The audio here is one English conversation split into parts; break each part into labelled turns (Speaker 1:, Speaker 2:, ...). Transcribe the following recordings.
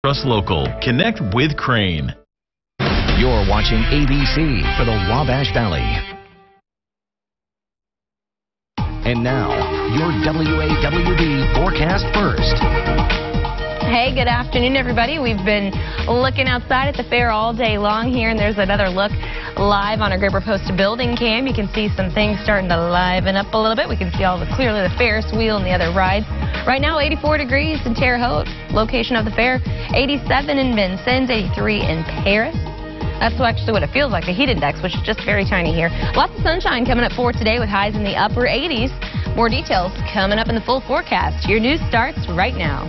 Speaker 1: Trust local. Connect with Crane.
Speaker 2: You're watching ABC for the Wabash Valley. And now, your WAWB forecast first.
Speaker 3: Hey, good afternoon, everybody. We've been looking outside at the fair all day long here, and there's another look live on our Graber Post building cam. You can see some things starting to liven up a little bit. We can see clearly the Ferris wheel and the other rides. Right now, 84 degrees in Terre Haute, location of the fair. 87 in Vincennes, 83 in Paris. That's actually what it feels like, the heat index, which is just very tiny here. Lots of sunshine coming up for today with highs in the upper 80s. More details coming up in the full forecast. Your news starts right now.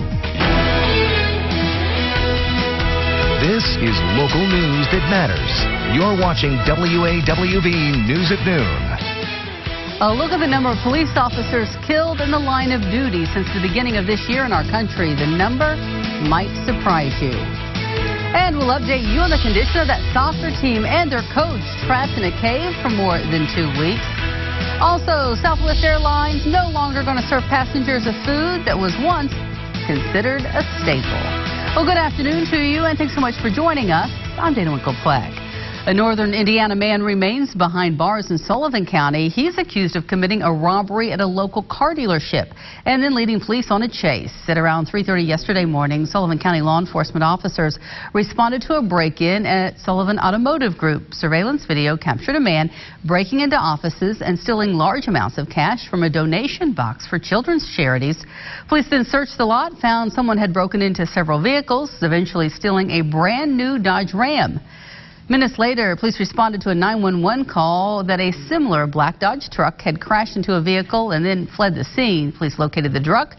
Speaker 2: This is local news that matters. You're watching WAWB News at Noon.
Speaker 4: A look at the number of police officers killed in the line of duty since the beginning of this year in our country. The number might surprise you. And we'll update you on the condition of that soccer team and their coach trapped in a cave for more than 2 weeks. Also, Southwest Airlines no longer going to serve passengers a food that was once considered a staple. Well, good afternoon to you, and thanks so much for joining us. I'm Dana Winkle-Fleck. A northern Indiana man remains behind bars in Sullivan County. He's accused of committing a robbery at a local car dealership and then leading police on a chase. At around 3:30 yesterday morning, Sullivan County law enforcement officers responded to a break-in at Sullivan Automotive Group. Surveillance video captured a man breaking into offices and stealing large amounts of cash from a donation box for children's charities. Police then searched the lot, found someone had broken into several vehicles, eventually stealing a brand new Dodge Ram. Minutes later, police responded to a 911 call that a similar black Dodge truck had crashed into a vehicle and then fled the scene. Police located the truck,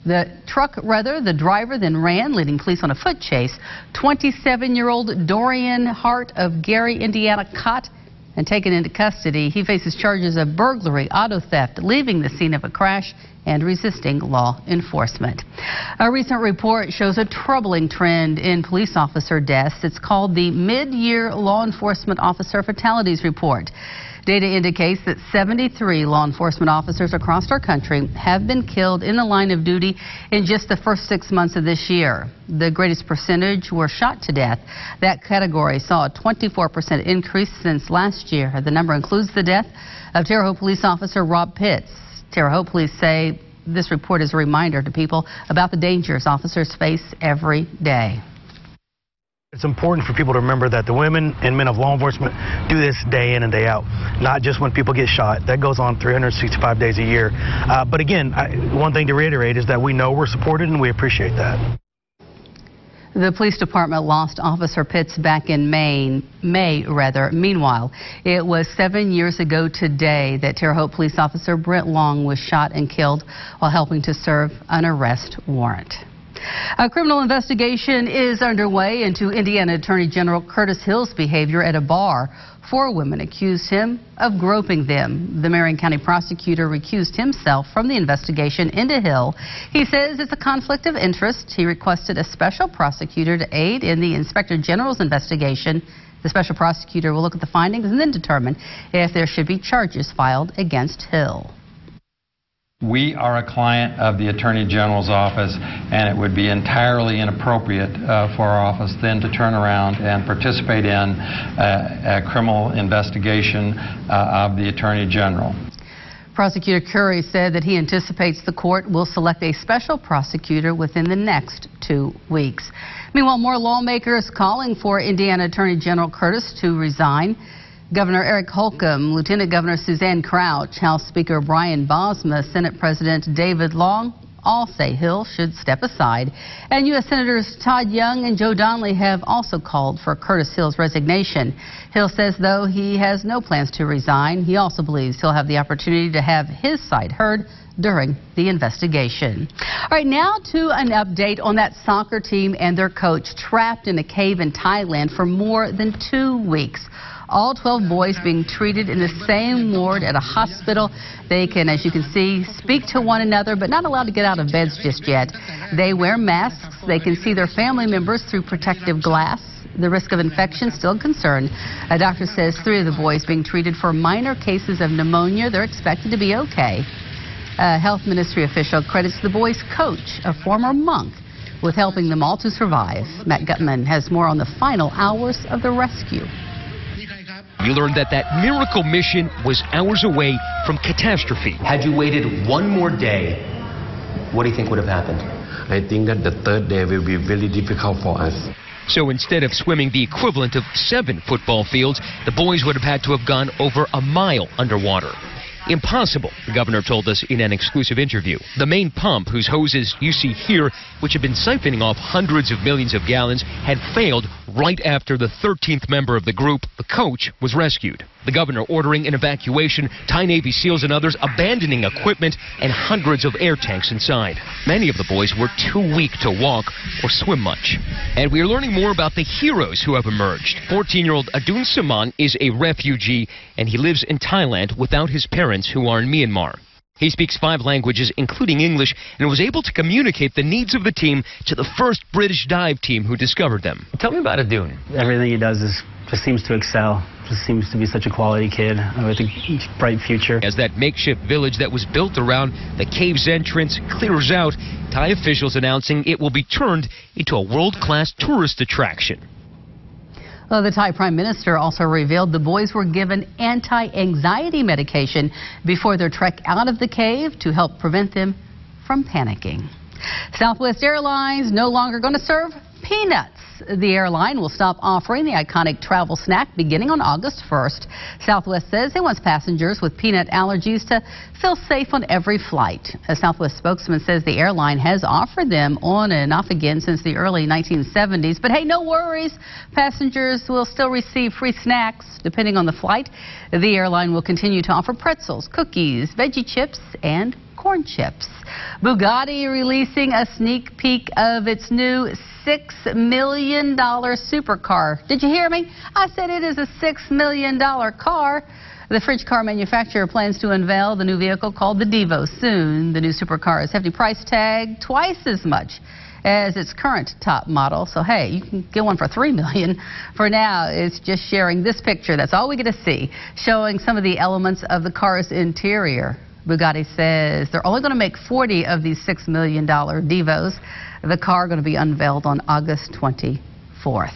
Speaker 4: the driver then ran, leading police on a foot chase. 27-year-old Dorian Hart of Gary, Indiana, caught and taken into custody. He faces charges of burglary, auto theft, leaving the scene of a crash, and resisting law enforcement. A recent report shows a troubling trend in police officer deaths. It's called the Mid-Year Law Enforcement Officer Fatalities Report. Data indicates that 73 law enforcement officers across our country have been killed in the line of duty in just the first 6 months of this year. The greatest percentage were shot to death. That category saw a 24% increase since last year. The number includes the death of Terre Haute police officer Rob Pitts. Terre Haute police say this report is a reminder to people about the dangers officers face every day.
Speaker 5: It's important for people to remember that the women and men of law enforcement do this day in and day out, not just when people get shot. That goes on 365 days a year. But again, one thing to reiterate is that we know we're supported and we appreciate that.
Speaker 4: The police department lost Officer Pitts back in May. Meanwhile, it was 7 years ago today that Terre Haute police officer Brent Long was shot and killed while helping to serve an arrest warrant. A criminal investigation is underway into Indiana Attorney General Curtis Hill's behavior at a bar. 4 women accused him of groping them. The Marion County prosecutor recused himself from the investigation into Hill. He says it's a conflict of interest. He requested a special prosecutor to aid in the Inspector General's investigation. The special prosecutor will look at the findings and then determine if there should be charges filed against Hill.
Speaker 6: We are a client of the Attorney General's office, and it would be entirely inappropriate for our office then to turn around and participate in a criminal investigation of the Attorney General.
Speaker 4: Prosecutor Curry said that he anticipates the court will select a special prosecutor within the next 2 weeks. Meanwhile, more lawmakers calling for Indiana Attorney General Curtis to resign. Governor Eric Holcomb, Lieutenant Governor Suzanne Crouch, House Speaker Brian Bosma, Senate President David Long all say Hill should step aside. And U.S. Senators Todd Young and Joe Donnelly have also called for Curtis Hill's resignation. Hill says, though, he has no plans to resign. He also believes he'll have the opportunity to have his side heard during the investigation. All right, now to an update on that soccer team and their coach trapped in a cave in Thailand for more than 2 weeks. All 12 boys being treated in the same ward at a hospital. They can, as you can see, speak to one another, but not allowed to get out of beds just yet. They wear masks. They can see their family members through protective glass. The risk of infection still a concern. A doctor says 3 of the boys being treated for minor cases of pneumonia. They're expected to be okay. A health ministry official credits the boys' coach, a former monk, with helping them all to survive. Matt Gutman has more on the final hours of the rescue.
Speaker 7: We learned that miracle mission was hours away from catastrophe.
Speaker 8: Had you waited one more day, what do you think would have happened?
Speaker 9: I think that the third day will be very difficult for us.
Speaker 7: So instead of swimming the equivalent of 7 football fields, the boys would have had to have gone over a mile underwater. Impossible, the governor told us in an exclusive interview. The main pump, whose hoses you see here, which have been siphoning off hundreds of millions of gallons, had failed right after the 13th member of the group, the coach, was rescued. The governor ordering an evacuation, Thai Navy SEALs and others abandoning equipment, and hundreds of air tanks inside. Many of the boys were too weak to walk or swim much. And we are learning more about the heroes who have emerged. 14-year-old Adun Saman is a refugee, and he lives in Thailand without his parents, who are in Myanmar. He speaks 5 languages, including English, and was able to communicate the needs of the team to the first British dive team who discovered them.
Speaker 8: Tell me about Adun.
Speaker 10: Everything he does just seems to excel. Just seems to be such a quality kid with a bright future.
Speaker 7: As that makeshift village that was built around the cave's entrance clears out, Thai officials announcing it will be turned into a world-class tourist attraction.
Speaker 4: Well, the Thai Prime Minister also revealed the boys were given anti-anxiety medication before their trek out of the cave to help prevent them from panicking. Southwest Airlines no longer going to serve peanuts. The airline will stop offering the iconic travel snack beginning on August 1st. Southwest says it wants passengers with peanut allergies to feel safe on every flight. A Southwest spokesman says the airline has offered them on and off again since the early 1970s. But hey, no worries. Passengers will still receive free snacks depending on the flight. The airline will continue to offer pretzels, cookies, veggie chips, and corn chips. Bugatti releasing a sneak peek of its new $6 million supercar. Did you hear me? I said it is a $6 million car. The French car manufacturer plans to unveil the new vehicle called the Divo soon. The new supercar's hefty price tag, twice as much as its current top model. So hey, you can get one for $3 million. For now, it's just sharing this picture. That's all we get to see, showing some of the elements of the car's interior. Bugatti says they're only going to make 40 of these $6 million Divos. The car going to be unveiled on August 24th.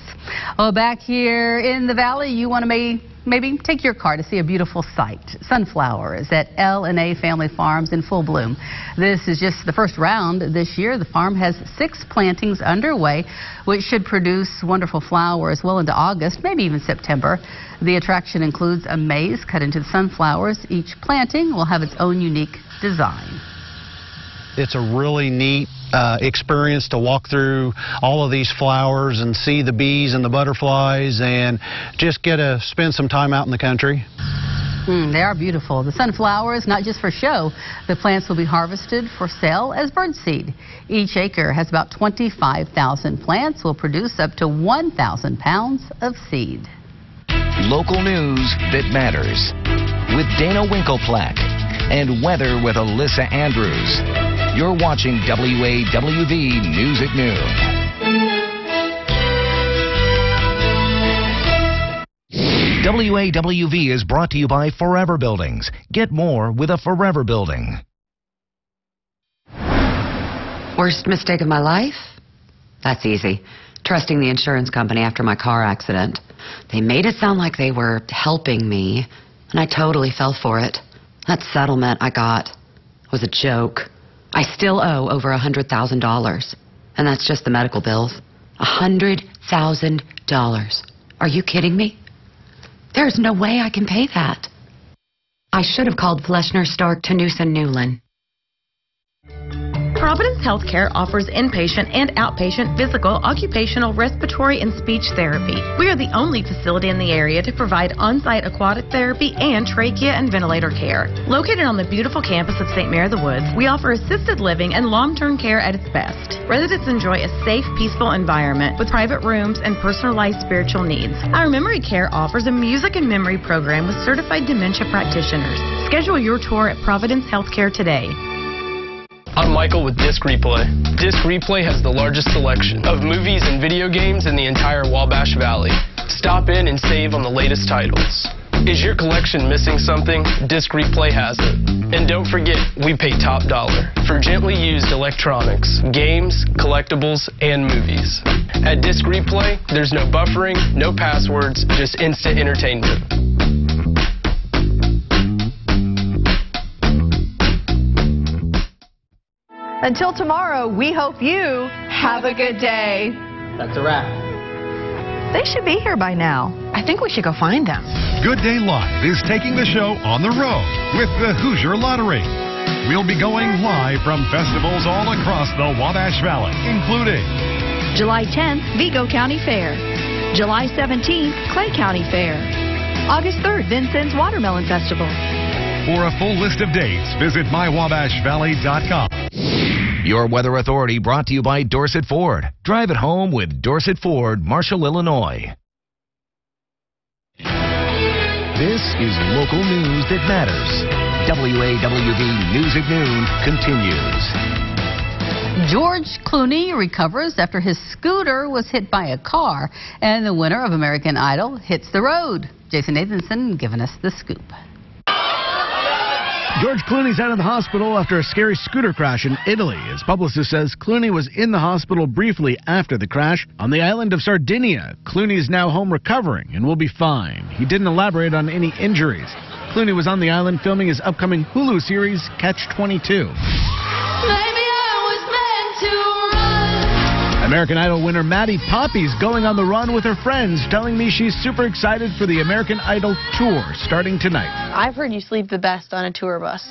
Speaker 4: Oh, back here in the valley, you want to maybe take your car to see a beautiful sight. Sunflowers at L&A Family Farms in full bloom. This is just the first round this year. The farm has 6 plantings underway, which should produce wonderful flowers well into August, maybe even September. The attraction includes a maze cut into the sunflowers. Each planting will have its own unique design.
Speaker 11: It's a really neat experience to walk through all of these flowers and see the bees and the butterflies and just get to spend some time out in the country.
Speaker 4: They are beautiful. The sunflowers, not just for show, the plants will be harvested for sale as birdseed. Each acre has about 25,000 plants, will produce up to 1,000 pounds of seed.
Speaker 2: Local news that matters with Dana Winkleplack and weather with Alyssa Andrews. You're watching WAWV News at Noon. WAWV is brought to you by Forever Buildings. Get more with a Forever Building.
Speaker 12: Worst mistake of my life? That's easy. Trusting the insurance company after my car accident. They made it sound like they were helping me, and I totally fell for it. That settlement I got was a joke. I still owe over $100,000, and that's just the medical bills. $100,000. Are you kidding me? There's no way I can pay that. I should have called Fleshner, Stark, Tanuson, Newland.
Speaker 13: Providence Healthcare offers inpatient and outpatient physical, occupational, respiratory, and speech therapy. We are the only facility in the area to provide on-site aquatic therapy and trachea and ventilator care. Located on the beautiful campus of St. Mary of the Woods, we offer assisted living and long-term care at its best. Residents enjoy a safe, peaceful environment with private rooms and personalized spiritual needs. Our memory care offers a music and memory program with certified dementia practitioners. Schedule your tour at Providence Healthcare today.
Speaker 14: I'm Michael with Disc Replay. Disc Replay has the largest selection of movies and video games in the entire Wabash Valley. Stop in and save on the latest titles. Is your collection missing something? Disc Replay has it. And don't forget, we pay top dollar for gently used electronics, games, collectibles, and movies. At Disc Replay, there's no buffering, no passwords, just instant entertainment.
Speaker 15: Until tomorrow, we hope you have a good day.
Speaker 10: That's a wrap.
Speaker 15: They should be here by now.
Speaker 3: I think we should go find them.
Speaker 16: Good Day Live is taking the show on the road with the Hoosier Lottery. We'll be going live from festivals all across the Wabash Valley, including
Speaker 15: July 10th, Vigo County Fair. July 17th, Clay County Fair. August 3rd, Vincennes Watermelon Festival.
Speaker 16: For a full list of dates, visit mywabashvalley.com.
Speaker 2: Your Weather Authority brought to you by Dorset Ford. Drive it home with Dorset Ford, Marshall, Illinois. This is local news that matters. WAWV News at Noon continues.
Speaker 4: George Clooney recovers after his scooter was hit by a car, and the winner of American Idol hits the road. Jason Nathanson giving us the scoop.
Speaker 17: George Clooney's out of the hospital after a scary scooter crash in Italy. His publicist says Clooney was in the hospital briefly after the crash on the island of Sardinia. Clooney is now home recovering and will be fine. He didn't elaborate on any injuries. Clooney was on the island filming his upcoming Hulu series, Catch-22. American Idol winner Maddie Poppy's going on the run with her friends, telling me she's super excited for the American Idol tour starting tonight.
Speaker 18: I've heard you sleep the best on a tour bus.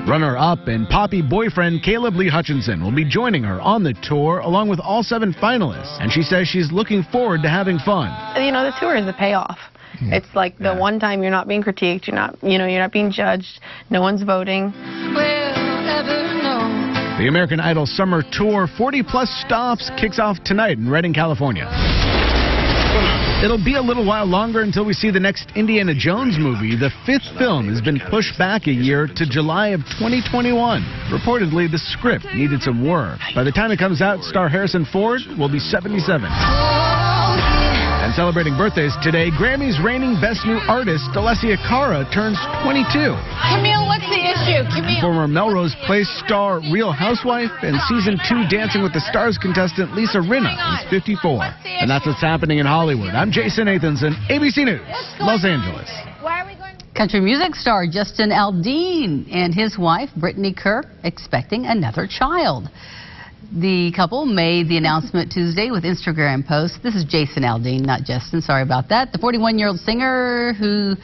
Speaker 17: Runner-up and Poppy boyfriend Caleb Lee Hutchinson will be joining her on the tour along with all 7 finalists, and she says she's looking forward to having fun.
Speaker 18: You know, the tour is a payoff. It's like the one time you're not being critiqued, you're not being judged, no one's voting.
Speaker 17: The American Idol Summer Tour, 40-plus stops, kicks off tonight in Redding, California. It'll be a little while longer until we see the next Indiana Jones movie. The 5th film has been pushed back a year to July of 2021. Reportedly, the script needed some work. By the time it comes out, star Harrison Ford will be 77. And celebrating birthdays today, Grammy's reigning Best New Artist, Alessia Cara, turns 22.
Speaker 19: Camille, what's the issue? Camille.
Speaker 17: Former Melrose Place star, Real Housewife, and Season 2 Dancing with the Stars contestant Lisa Rinna is 54. And that's what's happening in Hollywood. I'm Jason Nathanson, ABC News, Los Angeles.
Speaker 4: Country music star Justin Aldean and his wife, Brittany Kerr, expecting another child. The couple made the announcement Tuesday with Instagram posts. This is Jason Aldean, not Justin. Sorry about that. The 41-year-old singer who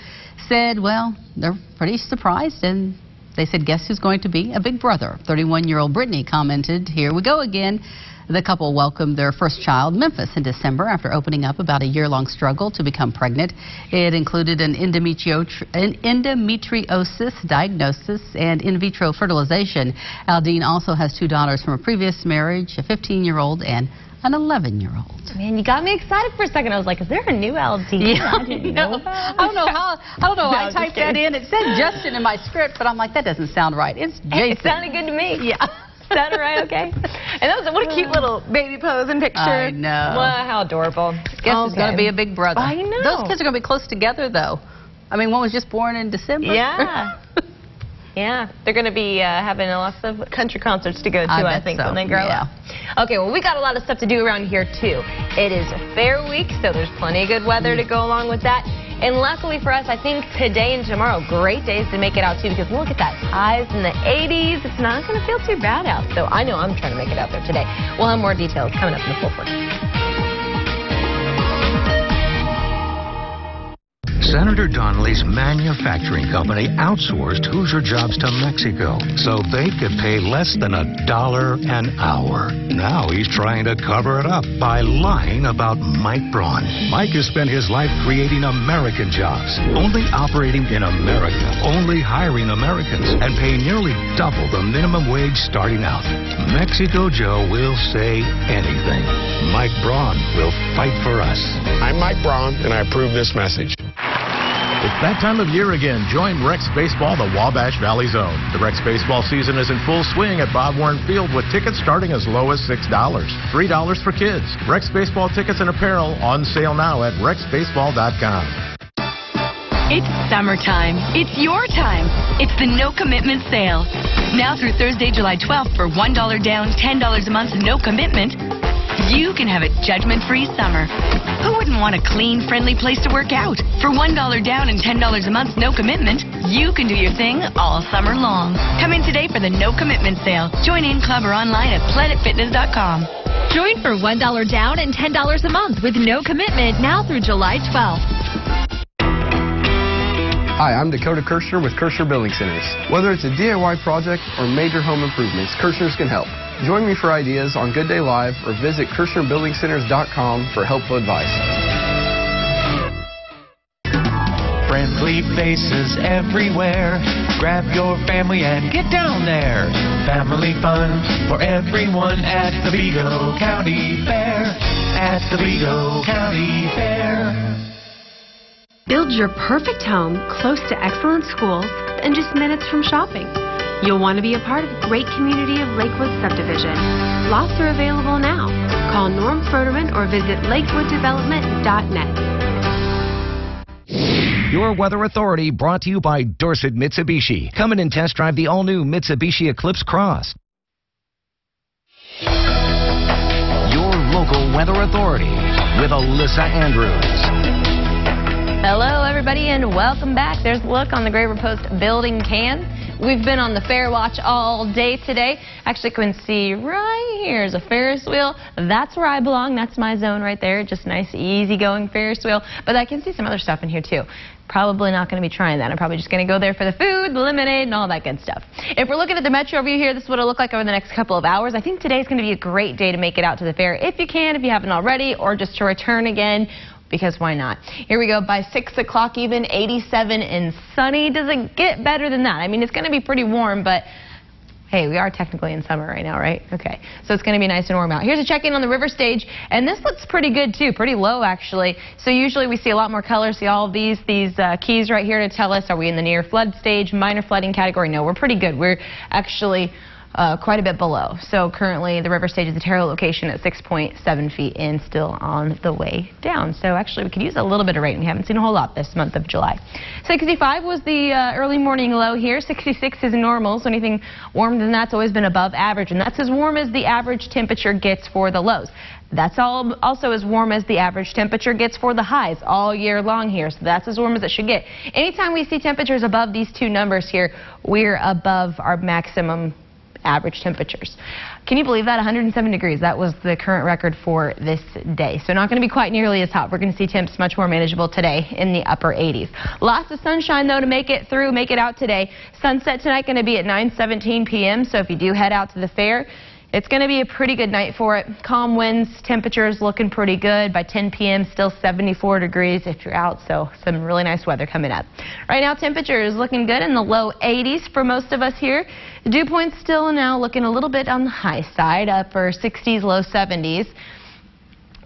Speaker 4: said, well, they're pretty surprised, and they said, guess who's going to be a big brother? 31-year-old Brittany commented, here we go again. The couple welcomed their first child, Memphis, in December after opening up about a year-long struggle to become pregnant. It included an endometriosis diagnosis and in vitro fertilization. Aldean also has 2 daughters from a previous marriage, a 15-year-old and an 11-year-old.
Speaker 3: Man, you got me excited for a second. I was like, is there a new Aldean?
Speaker 4: Yeah, I didn't know. I don't know how I typed that in. It said Justin in my script, but I'm like, that doesn't sound right. It's Jason.
Speaker 3: It sounded good to me.
Speaker 4: Yeah.
Speaker 3: Sounded right, okay. And that was what a cute little baby pose and picture.
Speaker 4: I know.
Speaker 3: Well, how adorable.
Speaker 4: Guess it's going to be a big brother.
Speaker 3: I know.
Speaker 4: Those kids are going to be close together, though. I mean, one was just born in December.
Speaker 3: Yeah. Yeah. They're going to be having lots of country concerts to go to, I think,
Speaker 4: so.
Speaker 3: when they grow up. Okay, well, we got a lot of stuff to do around here, too. It is Fair Week, so there's plenty of good weather to go along with that. And luckily for us, I think today and tomorrow, great days to make it out, too, because look at that. Highs in the 80s. It's not going to feel too bad out, so I know I'm trying to make it out there today. We'll have more details coming up in the full court.
Speaker 20: Senator Donnelly's manufacturing company outsourced Hoosier jobs to Mexico so they could pay less than $1 an hour. Now he's trying to cover it up by lying about Mike Braun. Mike has spent his life creating American jobs, only operating in America, only hiring Americans, and paying nearly double the minimum wage starting out. Mexico Joe will say anything. Mike Braun will fight for us.
Speaker 21: I'm Mike Braun, and I approve this message.
Speaker 1: It's that time of year again. Join Rex Baseball, the Wabash Valley Zone. The Rex Baseball season is in full swing at Bob Warren Field with tickets starting as low as $6. $3 for kids. Rex Baseball tickets and apparel on sale now at rexbaseball.com.
Speaker 5: It's summertime. It's your time. It's the no commitment sale. Now through Thursday, July 12th for $1 down, $10 a month, no commitment, you can have a judgment-free summer. Who wouldn't want a clean, friendly place to work out? For $1 down and $10 a month, no commitment, you can do your thing all summer long. Come in today for the no commitment sale. Join in club or online at planetfitness.com.
Speaker 15: Join for $1 down and $10 a month with no commitment now through July 12th.
Speaker 22: Hi, I'm Dakota Kirshner with Kirshner Building Centers. Whether it's a DIY project or major home improvements, Kirshner's can help. Join me for ideas on Good Day Live or visit KirshnerBuildingCenters.com for helpful advice.
Speaker 23: Friendly faces everywhere. Grab your family and get down there. Family fun for everyone at the Vigo County Fair. At the Vigo County Fair.
Speaker 24: Build your perfect home close to excellent schools and just minutes from shopping. You'll want to be a part of the great community of Lakewood Subdivision. Lots are available now. Call Norm Furterman or visit lakewooddevelopment.net.
Speaker 2: Your Weather Authority brought to you by Dorset Mitsubishi. Come in and test drive the all-new Mitsubishi Eclipse Cross. Your local Weather Authority with Alyssa Andrews.
Speaker 3: Hello, everybody, and welcome back. There's a look on the Great Post building cam. We've been on the Fair Watch all day today. Actually, you can see right here is a Ferris wheel. That's where I belong. That's my zone right there. Just nice, easy-going Ferris wheel. But I can see some other stuff in here, too. Probably not going to be trying that. I'm probably just going to go there for the food, the lemonade, and all that good stuff. If we're looking at the metro view here, this is what it'll look like over the next couple of hours. I think today's going to be a great day to make it out to the fair if you can, if you haven't already, or just to return again. Because why not? Here we go. By 6 o'clock even, 87 and sunny. Does it get better than that? I mean, it's going to be pretty warm, but hey, we are technically in summer right now, right? Okay, so it's going to be nice and warm out. Here's a check-in on the river stage, and this looks pretty good too, pretty low actually. So usually we see a lot more colors. See all of these keys right here to tell us, are we in the near flood stage, minor flooding category? No, we're pretty good. We're actually quite a bit below. So currently the river stage is the Terrell location at 6.7 feet and still on the way down. So actually we could use a little bit of rain. We haven't seen a whole lot this month of July. 65 was the early morning low here. 66 is normal, so anything warmer than that's always been above average, and that's as warm as the average temperature gets for the lows. That's also as warm as the average temperature gets for the highs all year long here, so that's as warm as it should get. Anytime we see temperatures above these two numbers here, we're above our maximum average temperatures. Can you believe that? 107 degrees. That was the current record for this day. So not going to be quite nearly as hot. We're going to see temps much more manageable today in the upper 80s. Lots of sunshine, though, to make it out today. Sunset tonight going to be at 9:17 p.m. So if you do head out to the fair, it's going to be a pretty good night for it. Calm winds, temperatures looking pretty good. By 10 p.m., still 74 degrees if you're out, so some really nice weather coming up. Right now, temperature is looking good in the low 80s for most of us here. The dew point's still now looking a little bit on the high side, upper 60s, low 70s.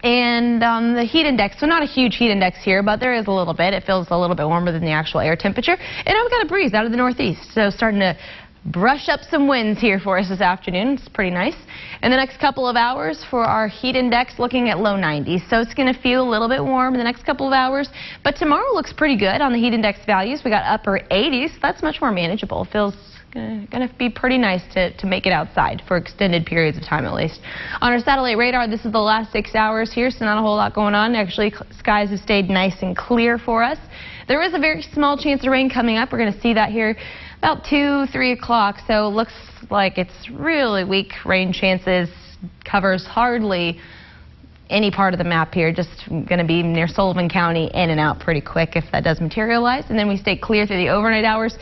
Speaker 3: And the heat index, so not a huge heat index here, but there is a little bit. It feels a little bit warmer than the actual air temperature. And I've got a breeze out of the northeast, so starting to brush up some winds here for us this afternoon. It's pretty nice. In the next couple of hours for our heat index, looking at low 90s. So it's going to feel a little bit warm in the next couple of hours. But tomorrow looks pretty good on the heat index values. We got upper 80s. That's much more manageable. Feels going to be pretty nice to make it outside for extended periods of time at least. On our satellite radar, this is the last 6 hours here, so not a whole lot going on. Actually, skies have stayed nice and clear for us. There is a very small chance of rain coming up. We're going to see that here about 2, 3 o'clock, so it looks like it's really weak rain chances, covers hardly any part of the map here, just going to be near Sullivan County, in and out pretty quick if that does materialize. And then we stay clear through the overnight hours,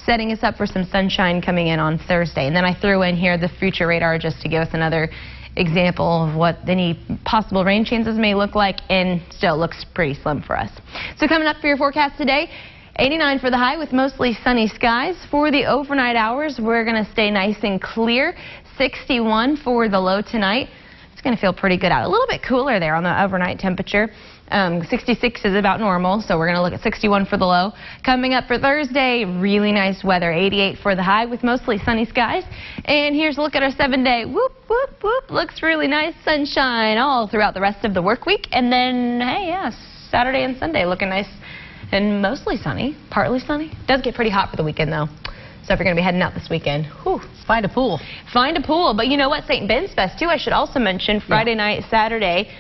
Speaker 3: setting us up for some sunshine coming in on Thursday. And then I threw in here the future radar just to give us another example of what any possible rain chances may look like, and still looks pretty slim for us. So coming up for your forecast today, 89 for the high with mostly sunny skies. For the overnight hours, we're going to stay nice and clear. 61 for the low tonight. It's going to feel pretty good out. A little bit cooler there on the overnight temperature. 66 is about normal, so we're going to look at 61 for the low. Coming up for Thursday, really nice weather. 88 for the high with mostly sunny skies. And here's a look at our 7-day. Whoop, whoop, whoop. Looks really nice. Sunshine all throughout the rest of the work week. And then, hey, yeah, Saturday and Sunday looking nice and mostly sunny, partly sunny. It does get pretty hot for the weekend, though. So if you're going to be heading out this weekend,
Speaker 4: find a pool.
Speaker 3: Find a pool. But you know what? St. Ben's Fest, too, I should also mention, Friday night, Saturday.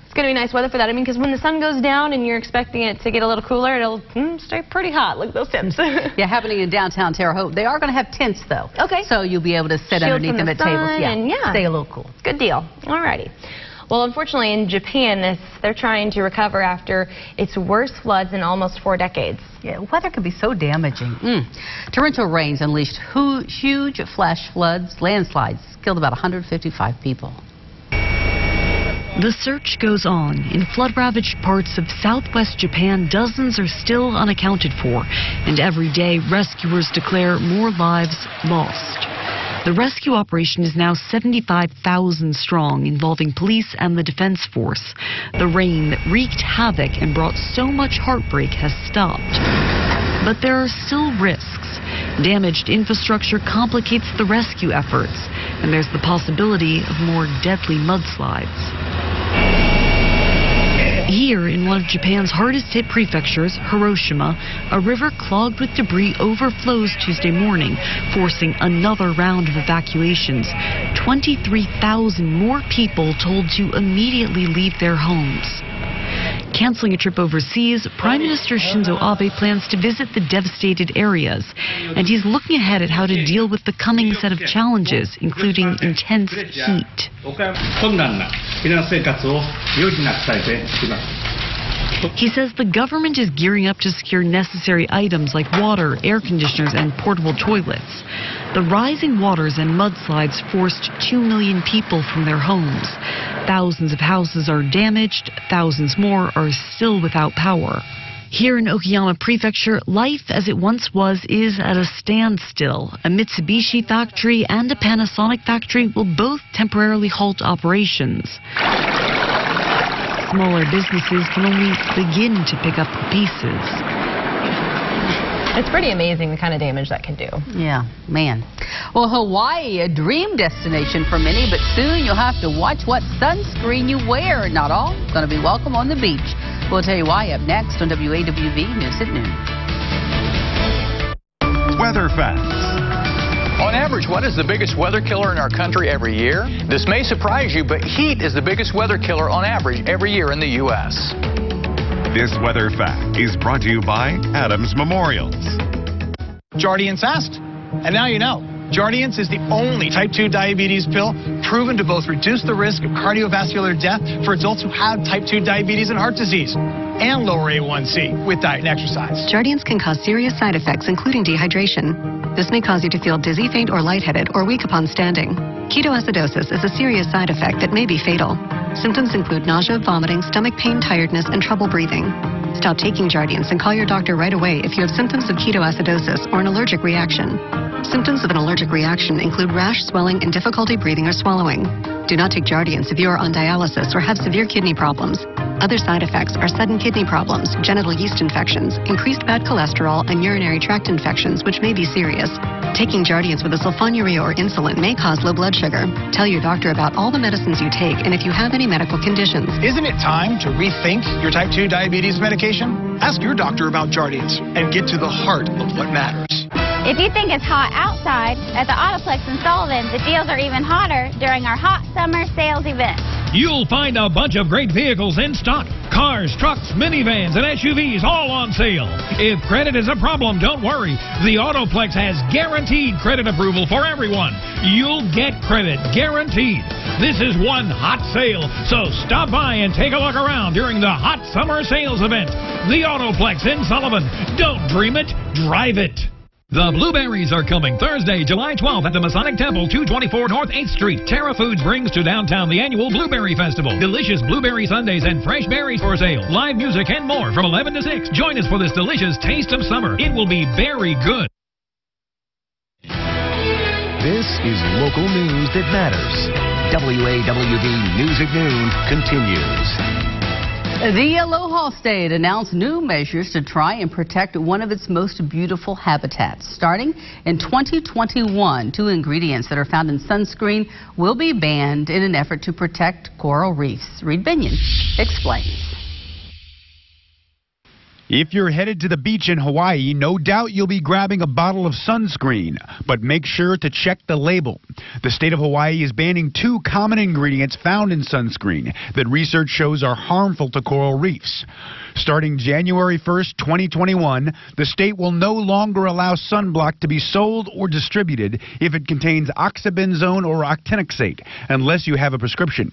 Speaker 3: It's going to be nice weather for that. I mean, because when the sun goes down and you're expecting it to get a little cooler, it'll stay pretty hot. Look at those temps.
Speaker 4: Yeah, happening in downtown Terre Haute. They are going to have tents, though.
Speaker 3: Okay.
Speaker 4: So you'll be able to sit underneath them at tables.
Speaker 3: Yeah,
Speaker 4: stay a little cool.
Speaker 3: Good deal. All righty. Well, unfortunately, in Japan, they're trying to recover after its worst floods in almost 4 decades.
Speaker 4: Yeah, weather can be so damaging. Torrential rains unleashed huge flash floods, landslides, killed about 155 people.
Speaker 6: The search goes on. In flood-ravaged parts of southwest Japan, dozens are still unaccounted for, and every day rescuers declare more lives lost. The rescue operation is now 75,000 strong, involving police and the defense force. The rain that wreaked havoc and brought so much heartbreak has stopped. But there are still risks. Damaged infrastructure complicates the rescue efforts, and there's the possibility of more deadly mudslides. Here, in one of Japan's hardest-hit prefectures, Hiroshima, a river clogged with debris overflows Tuesday morning, forcing another round of evacuations. 23,000 more people told to immediately leave their homes. Canceling a trip overseas, Prime Minister Shinzo Abe plans to visit the devastated areas, and he's looking ahead at how to deal with the coming set of challenges, including intense heat. He says the government is gearing up to secure necessary items like water, air conditioners, and portable toilets. The rising waters and mudslides forced 2 million people from their homes. Thousands of houses are damaged, thousands more are still without power. Here in Okayama Prefecture, life as it once was is at a standstill. A Mitsubishi factory and a Panasonic factory will both temporarily halt operations. Smaller businesses can only begin to pick up the pieces.
Speaker 3: It's pretty amazing the kind of damage that can do.
Speaker 4: Yeah, man. Well, Hawaii, a dream destination for many, but soon you'll have to watch what sunscreen you wear. Not all going to be welcome on the beach. We'll tell you why up next on WAWV News at Noon.
Speaker 16: Weather facts.
Speaker 7: On average, what is the biggest weather killer in our country every year? This may surprise you, but heat is the biggest weather killer on average every year in the U.S.
Speaker 16: This weather fact is brought to you by Adams Memorials.
Speaker 8: Jardiance asked, and now you know. Jardiance is the only type 2 diabetes pill proven to both reduce the risk of cardiovascular death for adults who have type 2 diabetes and heart disease, and lower A1C with diet and exercise.
Speaker 9: Jardiance can cause serious side effects, including dehydration. This may cause you to feel dizzy, faint, or lightheaded, or weak upon standing. Ketoacidosis is a serious side effect that may be fatal. Symptoms include nausea, vomiting, stomach pain, tiredness, and trouble breathing. Stop taking Jardiance and call your doctor right away if you have symptoms of ketoacidosis or an allergic reaction. Symptoms of an allergic reaction include rash, swelling, and difficulty breathing or swallowing. Do not take Jardiance if you are on dialysis or have severe kidney problems. Other side effects are sudden kidney problems, genital yeast infections, increased bad cholesterol, and urinary tract infections, which may be serious. Taking Jardiance with a sulfonylurea or insulin may cause low blood sugar. Tell your doctor about all the medicines you take and if you have any medical conditions.
Speaker 8: Isn't it time to rethink your type 2 diabetes medication? Ask your doctor about Jardiance and get to the heart of what matters.
Speaker 25: If you think it's hot outside, at the Autoplex in Sullivan, the deals are even hotter during our hot summer sales event.
Speaker 26: You'll find a bunch of great vehicles in stock. Cars, trucks, minivans, and SUVs all on sale. If credit is a problem, don't worry. The Autoplex has guaranteed credit approval for everyone. You'll get credit, guaranteed. This is one hot sale, so stop by and take a look around during the hot summer sales event. The Autoplex in Sullivan. Don't dream it, drive it. The Blueberries are coming Thursday, July 12th at the Masonic Temple, 224 North 8th Street. Terra Foods brings to downtown the annual Blueberry Festival. Delicious blueberry sundaes and fresh berries for sale. Live music and more from 11 to 6. Join us for this delicious taste of summer. It will be very good.
Speaker 2: This is local news that matters. WAWV News at Noon continues.
Speaker 4: The Aloha State announced new measures to try and protect one of its most beautiful habitats. Starting in 2021, 2 ingredients that are found in sunscreen will be banned in an effort to protect coral reefs. Reed Binion explains.
Speaker 10: If you're headed to the beach in Hawaii, no doubt you'll be grabbing a bottle of sunscreen, but make sure to check the label. The state of Hawaii is banning 2 common ingredients found in sunscreen that research shows are harmful to coral reefs. Starting January 1st, 2021, the state will no longer allow sunblock to be sold or distributed if it contains oxybenzone or octinoxate, unless you have a prescription.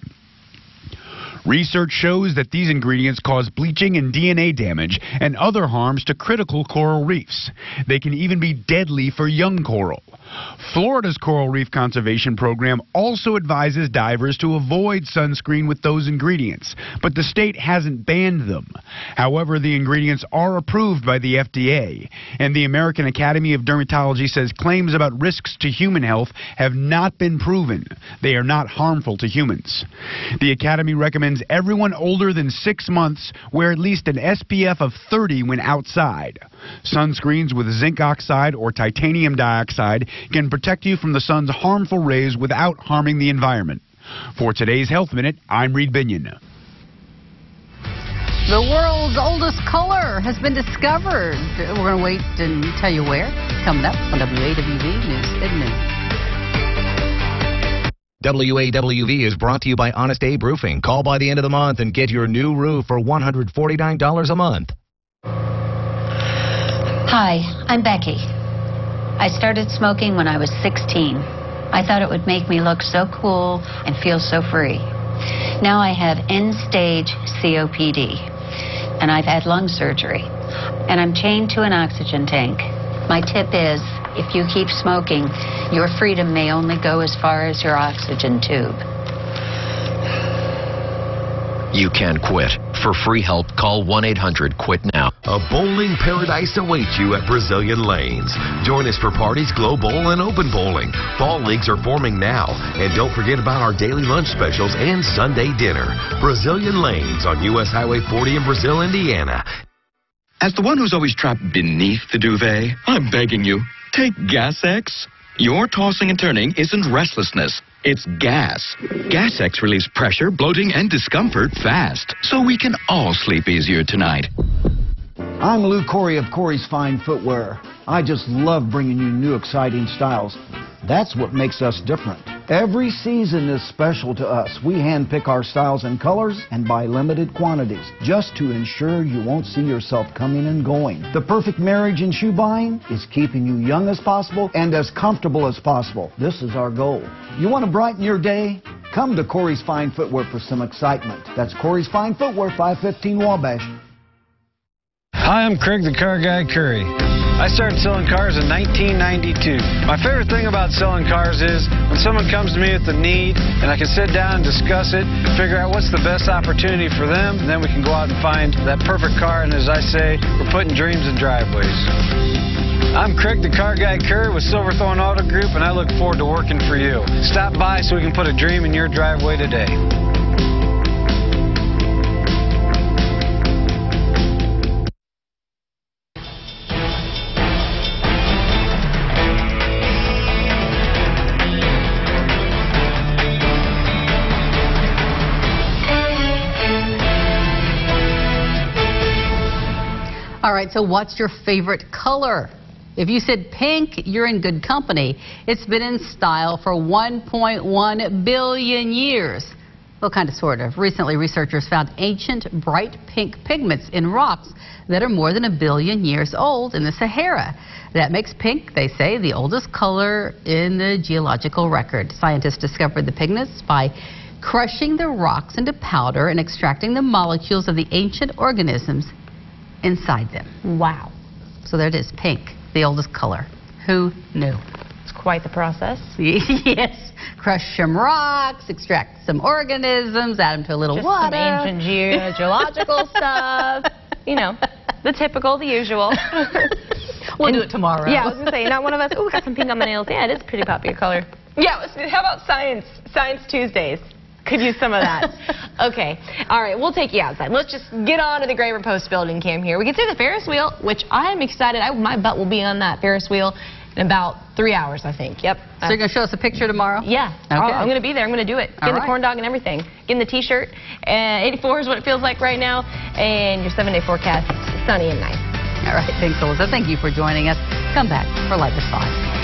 Speaker 10: Research shows that these ingredients cause bleaching and DNA damage and other harms to critical coral reefs. They can even be deadly for young coral. Florida's Coral Reef Conservation Program also advises divers to avoid sunscreen with those ingredients, but the state hasn't banned them. However, the ingredients are approved by the FDA, and the American Academy of Dermatology says claims about risks to human health have not been proven. They are not harmful to humans. The Academy recommends everyone older than 6 months wear at least an SPF of 30 when outside. Sunscreens with zinc oxide or titanium dioxide can protect you from the sun's harmful rays without harming the environment. For today's Health Minute, I'm Reed Binion.
Speaker 4: The world's oldest color has been discovered. We're going to wait and tell you where. Coming up on WAWV News at noon.
Speaker 2: WAWV is brought to you by Honest Abe Roofing. Call by the end of the month and get your new roof for $149 a month.
Speaker 11: Hi, I'm Becky. I started smoking when I was 16. I thought it would make me look so cool and feel so free. Now I have end-stage COPD, and I've had lung surgery, and I'm chained to an oxygen tank. My tip is, if you keep smoking, your freedom may only go as far as your oxygen tube.
Speaker 12: You can quit. For free help, call 1-800-QUIT-NOW.
Speaker 13: A bowling paradise awaits you at Brazilian Lanes. Join us for parties, glow bowl, and open bowling. Fall leagues are forming now. And don't forget about our daily lunch specials and Sunday dinner. Brazilian Lanes on U.S. Highway 40 in Brazil, Indiana.
Speaker 14: As the one who's always trapped beneath the duvet, I'm begging you, take Gas-X. Your tossing and turning isn't restlessness. It's gas. Gas-X relieves pressure, bloating, and discomfort fast, so we can all sleep easier tonight.
Speaker 18: I'm Lou Corey of Corey's Fine Footwear. I just love bringing you new, exciting styles. That's what makes us different. Every season is special to us. We handpick our styles and colors and buy limited quantities just to ensure you won't see yourself coming and going. The perfect marriage in shoe buying is keeping you young as possible and as comfortable as possible. This is our goal. You want to brighten your day? Come to Corey's Fine Footwear for some excitement. That's Corey's Fine Footwear, 515 Wabash.
Speaker 27: Hi, I'm Craig the Car Guy Curry. I started selling cars in 1992. My favorite thing about selling cars is when someone comes to me with a need and I can sit down and discuss it, figure out what's the best opportunity for them, and then we can go out and find that perfect car, and as I say, we're putting dreams in driveways. I'm Craig the Car Guy Curry with Silverthorne Auto Group, and I look forward to working for you. Stop by so we can put a dream in your driveway today.
Speaker 4: All right, so what's your favorite color? If you said pink, you're in good company. It's been in style for 1.1 billion years. Well, kind of, sort of. Recently, researchers found ancient bright pink pigments in rocks that are more than 1 billion years old in the Sahara. That makes pink, they say, the oldest color in the geological record. Scientists discovered the pigments by crushing the rocks into powder and extracting the molecules of the ancient organisms inside them. Wow. So there it is, pink, the oldest color. Who knew?
Speaker 3: It's quite the process.
Speaker 4: Yes. Crush some rocks, extract some organisms, add them to a little
Speaker 3: Just
Speaker 4: water.
Speaker 3: Some ancient geological stuff. You know, the typical, the usual.
Speaker 4: We'll do it tomorrow.
Speaker 3: Yeah, I was going to say, not one of us, got some pink on my nails. Yeah, it is a pretty popular color. Yeah, how about Science Tuesdays? Could use some of that. Okay. All right, we'll take you outside. Let's just get on to the Graber Post building cam here. We can see the Ferris wheel, which I'm excited. My butt will be on that Ferris wheel in about 3 hours, I think. Yep.
Speaker 4: So you're going to show us a picture tomorrow?
Speaker 3: Yeah.
Speaker 4: Okay.
Speaker 3: I'm going to be there. I'm going to do it. Getting the corn dog and everything. Getting the T-shirt. 84 is what it feels like right now. And your 7-day forecast. sunny and nice.
Speaker 4: All right, thanks, Alyssa. Thank you for joining us. Come back for Live at 5.